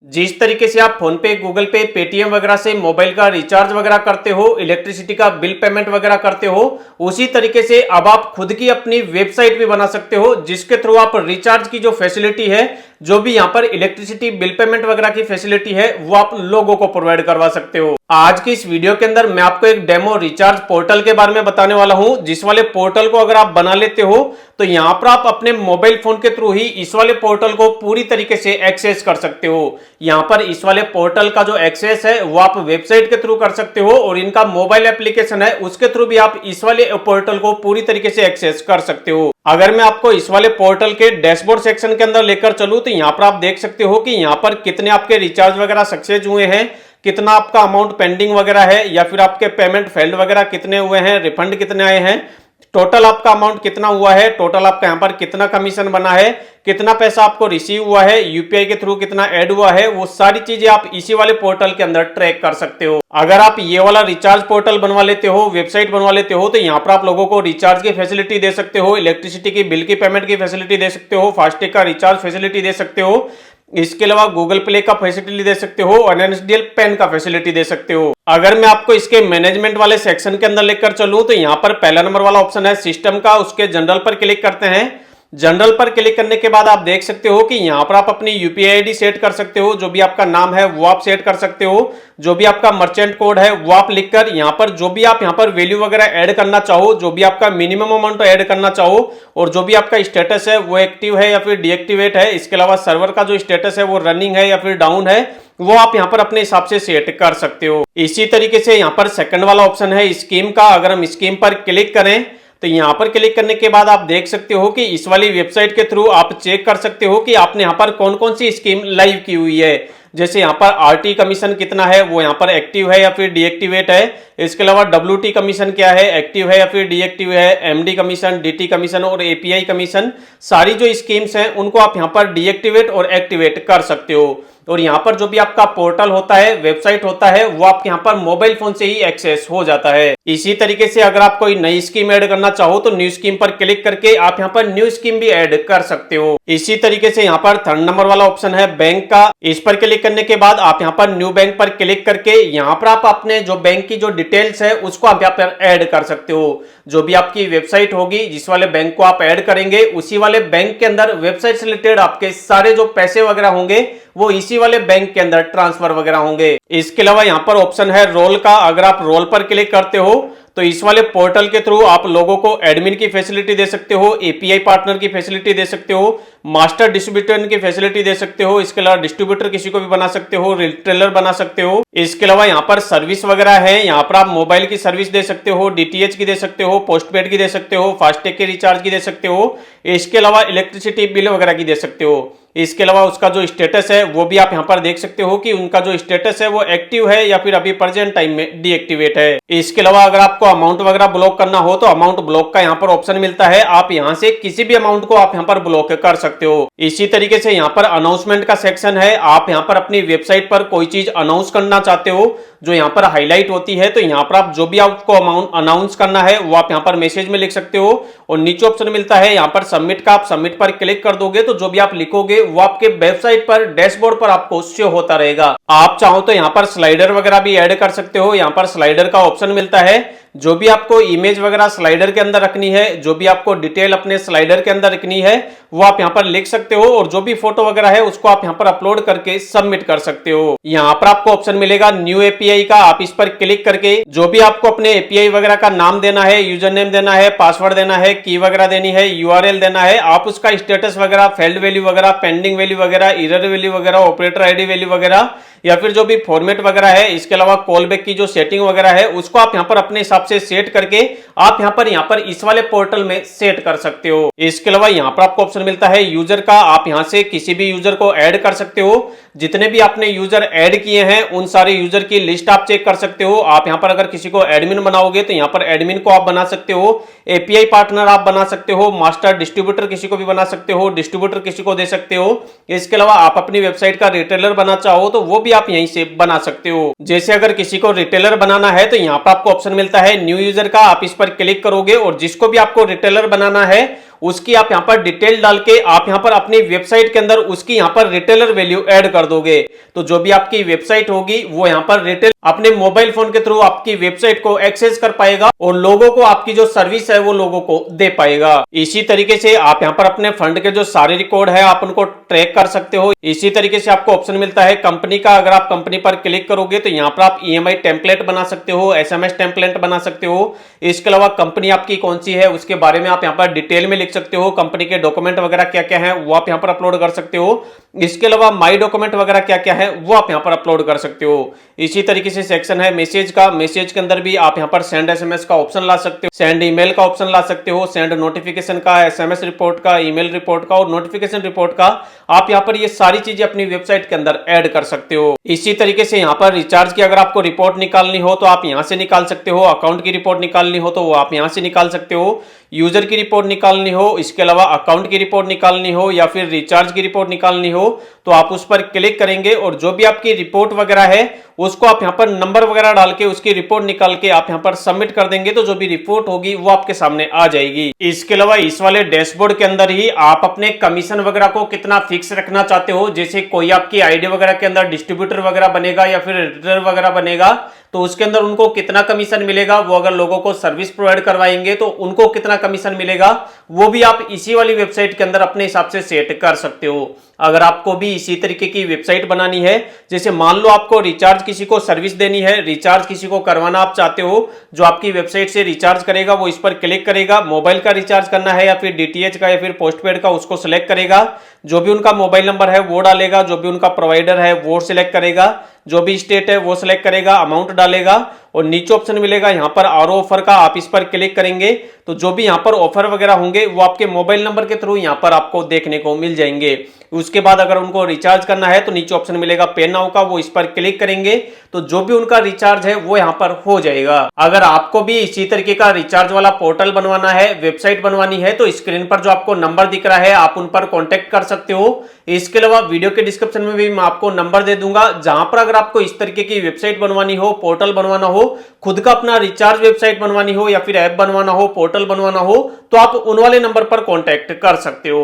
जिस तरीके से आप फोन पे, गूगल पे, पेटीएम वगैरह से मोबाइल का रिचार्ज वगैरह करते हो, इलेक्ट्रिसिटी का बिल पेमेंट वगैरह करते हो, उसी तरीके से अब आप खुद की अपनी वेबसाइट भी बना सकते हो, जिसके थ्रू आप रिचार्ज की जो फैसिलिटी है, जो भी यहाँ पर इलेक्ट्रिसिटी बिल पेमेंट वगैरह की फैसिलिटी है, वो आप लोगों को प्रोवाइड करवा सकते हो। आज की इस वीडियो के अंदर मैं आपको एक डेमो रिचार्ज पोर्टल के बारे में बताने वाला हूं, जिस वाले पोर्टल को अगर आप बना लेते हो तो यहां पर आप अपने मोबाइल फोन के थ्रू ही इस वाले पोर्टल को पूरी तरीके से एक्सेस कर सकते हो। यहां पर इस वाले पोर्टल का जो एक्सेस है वो आप वेबसाइट के थ्रू कर सकते हो, और इनका मोबाइल एप्लीकेशन है उसके थ्रू भी आप इस वाले पोर्टल को पूरी तरीके से एक्सेस कर सकते हो। अगर मैं आपको इस वाले पोर्टल के डैशबोर्ड सेक्शन के अंदर लेकर चलूं तो यहां पर आप देख सकते हो कि यहां पर कितने आपके रिचार्ज वगैरह सक्सेस हुए हैं, कितना आपका अमाउंट पेंडिंग वगैरह है, या फिर आपके पेमेंट फेल्ड वगैरह कितने हुए हैं, रिफंड कितने आए हैं, टोटल आपका अमाउंट कितना हुआ है, टोटल आपका यहां पर कितना कमीशन बना है, कितना पैसा आपको रिसीव हुआ है, यूपीआई के थ्रू कितना ऐड हुआ है, वो सारी चीजें आप इसी वाले पोर्टल के अंदर ट्रैक कर सकते हो। अगर आप ये वाला रिचार्ज पोर्टल बनवा लेते हो, वेबसाइट बनवा लेते हो, तो यहाँ पर आप लोगों को रिचार्ज की फैसिलिटी दे सकते हो, इलेक्ट्रिसिटी की बिल की पेमेंट की फैसिलिटी दे सकते हो, फास्टैग का रिचार्ज फैसिलिटी दे सकते हो, इसके अलावा गूगल प्ले का फैसिलिटी दे सकते हो, और एनएसडीएल पेन का फैसिलिटी दे सकते हो। अगर मैं आपको इसके मैनेजमेंट वाले सेक्शन के अंदर लेकर चलूं तो यहां पर पहला नंबर वाला ऑप्शन है सिस्टम का, उसके जनरल पर क्लिक करते हैं। जनरल पर क्लिक करने के बाद आप देख सकते हो कि यहां पर आप अपनी यूपीआई आईडी सेट कर सकते हो, जो भी आपका नाम है वो आप सेट कर सकते हो, जो भी आपका मर्चेंट कोड है वो आप लिखकर यहां पर जो भी आप यहां पर वैल्यू वगैरह ऐड करना चाहो, जो भी आपका मिनिमम अमाउंट ऐड करना चाहो, और जो भी आपका स्टेटस है वो एक्टिव है या फिर डीएक्टिवेट है, इसके अलावा सर्वर का जो स्टेटस है वो रनिंग है या फिर डाउन है, वो आप यहां पर अपने हिसाब से सेट कर सकते हो। इसी तरीके से यहां पर सेकंड वाला ऑप्शन है स्कीम का। अगर हम स्कीम पर क्लिक करें तो यहां पर क्लिक करने के बाद आप देख सकते हो कि इस वाली वेबसाइट के थ्रू आप चेक कर सकते हो कि आपने यहां पर कौन कौन सी स्कीम लाइव की हुई है। जैसे यहां पर आरटी कमीशन कितना है, वो यहां पर एक्टिव है या फिर डीएक्टिवेट है, इसके अलावा डब्ल्यूटी कमीशन क्या है, एक्टिव है या फिर डीएक्टिव है, एमडी कमीशन, डीटी कमीशन और एपीआई कमीशन, सारी जो स्कीम्स हैं उनको आप यहां पर डीएक्टिवेट और एक्टिवेट कर सकते हो। और यहां पर जो भी आपका पोर्टल होता है, वेबसाइट होता है, वो आपके यहां पर मोबाइल फोन से ही एक्सेस हो जाता है। इसी तरीके से अगर आप कोई नई स्कीम ऐड करना चाहो तो न्यू स्कीम पर क्लिक करके आप यहां पर न्यू स्कीम भी ऐड कर सकते हो। इसी तरीके से यहां पर थर्ड नंबर वाला ऑप्शन है बैंक का। इस पर क्लिक करने के बाद आप यहां पर न्यू बैंक पर क्लिक करके यहां पर आप अपने जो बैंक की जो डिटेल्स है उसको आप यहां पर ऐड कर सकते हो। जो भी आपकी वेबसाइट होगी, जिस वाले बैंक को आप ऐड करेंगे, उसी वाले बैंक के अंदर वेबसाइट से रिलेटेड आपके सारे जो पैसे वगैरह होंगे वो इसी वाले बैंक के अंदर ट्रांसफर वगैरह होंगे। इसके अलावा यहां पर ऑप्शन है रोल का। अगर आप रोल पर क्लिक करते हो तो इस वाले पोर्टल के थ्रू आप लोगों को एडमिन की फैसिलिटी दे सकते हो, एपीआई पार्टनर की फैसिलिटी दे सकते हो, मास्टर डिस्ट्रीब्यूटर की फैसिलिटी दे सकते हो, इसके अलावा डिस्ट्रीब्यूटर किसी को भी बना सकते हो, रिटेलर बना सकते हो। इसके अलावा यहाँ पर सर्विस वगैरह है, यहाँ पर आप मोबाइल की सर्विस दे सकते हो, डीटीएच की दे सकते हो, पोस्टपेड की दे सकते हो, फास्टैग के रिचार्ज की दे सकते हो, इसके अलावा इलेक्ट्रिसिटी बिल वगैरह की दे सकते हो। इसके अलावा उसका जो स्टेटस है वो भी आप यहां पर देख सकते हो कि उनका जो स्टेटस है वो एक्टिव है या फिर अभी प्रेजेंट टाइम में डीएक्टिवेट है। इसके अलावा अगर आपको अमाउंट वगैरह ब्लॉक करना हो तो अमाउंट ब्लॉक का यहां पर ऑप्शन मिलता है, आप यहां से किसी भी अमाउंट को आप यहां पर ब्लॉक कर सकते हो। इसी तरीके से यहां पर अनाउंसमेंट का सेक्शन है। आप यहां पर अपनी वेबसाइट पर कोई चीज अनाउंस करना चाहते हो जो यहां पर हाईलाइट होती है, तो यहां पर आप जो भी आपको अमाउंट अनाउंस करना है वो आप यहां पर मैसेज में लिख सकते हो, और नीचे ऑप्शन मिलता है यहां पर सबमिट का। आप सबमिट पर क्लिक कर दोगे तो जो भी आप लिखोगे वो आपके वेबसाइट पर डैशबोर्ड पर आपको शो होता रहेगा। आप चाहो तो यहां पर स्लाइडर वगैरह भी ऐड कर सकते हो। यहां पर स्लाइडर का ऑप्शन मिलता है, जो भी आपको इमेज वगैरह स्लाइडर के अंदर रखनी है, जो भी आपको डिटेल अपने स्लाइडर के अंदर रखनी है वो आप यहां पर लिख सकते हो, और जो भी फोटो वगैरह है उसको आप यहां पर अपलोड करके सबमिट कर सकते हो। यहां पर आपको ऑप्शन मिलेगा न्यू एपीआई का। आप इस पर क्लिक करके जो भी आपको अपने एपीआई वगैरह का नाम देना है, यूजर नेम देना है, पासवर्ड देना है, की वगैरह देनी है, यूआरएल देना है, आप उसका स्टेटस वगैरह, फेल्ड वैल्यू वगैरह, पेंडिंग वैल्यू वगैरह, एरर वैल्यू वगैरह, ऑपरेटर आईडी वैल्यू वगैरह, या फिर जो भी फॉर्मेट वगैरह है, इसके अलावा कॉल बैक की जो सेटिंग वगैरह है उसको आप यहां पर अपने हिसाब से सेट करके आप यहां पर इस वाले पोर्टल में सेट कर सकते हो। इसके अलावा यहां पर आपको ऑप्शन मिलता है यूजर का। आप यहां से किसी भी यूजर को ऐड कर सकते हो। जितने भी आपने यूजर ऐड किए हैं उन सारे यूजर की लिस्ट आप चेक कर सकते हो। आप यहां पर अगर किसी को एडमिन बनाओगे तो यहां पर एडमिन को आप बना सकते हो, एपीआई पार्टनर आप बना सकते हो, मास्टर डिस्ट्रीब्यूटर किसी को भी बना सकते हो, डिस्ट्रीब्यूटर किसी को दे सकते हो। इसके अलावा आप अपनी वेबसाइट का रिटेलर बना चाहो तो वो भी आप यहीं से बना सकते हो। जैसे अगर किसी को रिटेलर बनाना है तो यहां पर आपको ऑप्शन मिलता है न्यू यूजर का। आप इस पर क्लिक करोगे और जिसको भी आपको रिटेलर बनाना है उसकी आप यहाँ पर डिटेल डाल के आप यहाँ पर अपनी वेबसाइट के अंदर उसकी यहाँ पर रिटेलर वैल्यू ऐड कर दोगे, तो जो भी आपकी वेबसाइट होगी वो यहाँ पर रिटेल अपने मोबाइल फोन के थ्रू आपकी वेबसाइट को एक्सेस कर पाएगा और लोगों को आपकी जो सर्विस है वो लोगों को दे पाएगा। इसी तरीके से आप यहाँ पर अपने फंड के जो सारे रिकॉर्ड है आप उनको ट्रैक कर सकते हो। इसी तरीके से आपको ऑप्शन मिलता है कंपनी का। अगर आप कंपनी पर क्लिक करोगे तो यहाँ पर आप EMI टेम्पलेट बना सकते हो, SMS टेम्पलेट बना सकते हो। इसके अलावा कंपनी आपकी कौन सी है उसके बारे में आप यहाँ पर डिटेल में लिख सकते हो। कंपनी के डॉक्यूमेंट वगैरह क्या क्या है वो आप यहाँ पर अपलोड कर सकते हो। इसके अलावा माई डॉक्यूमेंट वगैरह क्या क्या है वो आप यहाँ पर अपलोड कर सकते हो। इसी तरीके से सेक्शन है मैसेज का। मैसेज के अंदर भी आप यहाँ पर सेंड SMS का ऑप्शन ला सकते हो, सेंड ईमेल का ऑप्शन ला सकते हो, सेंड नोटिफिकेशन का, SMS रिपोर्ट का, ईमेल रिपोर्ट का और नोटिफिकेशन रिपोर्ट का। आप यहाँ पर ये सारी चीजें अपनी वेबसाइट के अंदर ऐड कर सकते हो। इसी तरीके से यहाँ पर रिचार्ज की अगर आपको रिपोर्ट निकालनी हो तो आप यहाँ से निकाल सकते हो। अकाउंट की रिपोर्ट निकालनी हो तो वो आप यहाँ से निकाल सकते हो। यूजर की रिपोर्ट निकालनी हो, इसके अलावा अकाउंट की रिपोर्ट निकालनी हो या फिर रिचार्ज की रिपोर्ट निकालनी हो तो आप उस पर क्लिक करेंगे और जो भी आपकी रिपोर्ट वगैरह है उसको आप यहाँ पर नंबर वगैरह डाल के उसकी रिपोर्ट निकाल के आप यहाँ पर सबमिट कर देंगे तो जो भी रिपोर्ट होगी वो आपके सामने आ जाएगी। इसके अलावा इस वाले डैशबोर्ड के अंदर ही आप अपने कमीशन वगैरह को कितना फिक्स रखना चाहते हो, जैसे कोई आपकी आईडी वगैरह के अंदर डिस्ट्रीब्यूटर वगैरह बनेगा या फिर एडिटर वगैरह बनेगा तो उसके अंदर उनको कितना कमीशन मिलेगा, वो अगर लोगों को सर्विस प्रोवाइड करवाएंगे तो उनको कितना कमीशन मिलेगा, वो भी आप इसी वाली वेबसाइट के अंदर अपने हिसाब से सेट कर सकते हो। अगर आपको भी इसी तरीके की वेबसाइट बनानी है, जैसे मान लो आपको रिचार्ज किसी को सर्विस देनी है, रिचार्ज किसी को करवाना आप चाहते हो, जो आपकी वेबसाइट से रिचार्ज करेगा वो इस पर क्लिक करेगा, मोबाइल का रिचार्ज करना है या फिर DTH का या फिर पोस्टपेड का उसको सिलेक्ट करेगा, जो भी उनका मोबाइल नंबर है वो डालेगा, जो भी उनका प्रोवाइडर है वो सिलेक्ट करेगा, जो भी स्टेट है वो सिलेक्ट करेगा, अमाउंट डालेगा और नीचे ऑप्शन मिलेगा यहाँ पर RO ऑफर का, आप इस पर क्लिक करेंगे तो जो भी यहाँ पर ऑफर वगैरह होंगे वो आपके मोबाइल नंबर के थ्रू यहाँ पर आपको देखने को मिल जाएंगे। उसके बाद अगर उनको रिचार्ज करना है तो नीचे ऑप्शन मिलेगा पे नाउ का, वो इस पर क्लिक करेंगे तो जो भी उनका रिचार्ज है वो यहाँ पर हो जाएगा। अगर आपको भी इसी तरीके का रिचार्ज वाला पोर्टल बनवाना है, वेबसाइट बनवानी है तो स्क्रीन पर जो आपको नंबर दिख रहा है आप उन पर कॉन्टेक्ट कर सकते हो। इसके अलावा वीडियो के डिस्क्रिप्शन में भी मैं आपको नंबर दे दूंगा, जहां पर अगर आपको इस तरीके की वेबसाइट बनवानी हो, पोर्टल बनवाना हो, खुद का अपना रिचार्ज वेबसाइट बनवानी हो या फिर ऐप बनवाना हो, पोर्टल बनवाना हो तो आप उन वाले नंबर पर कॉन्टेक्ट कर सकते हो।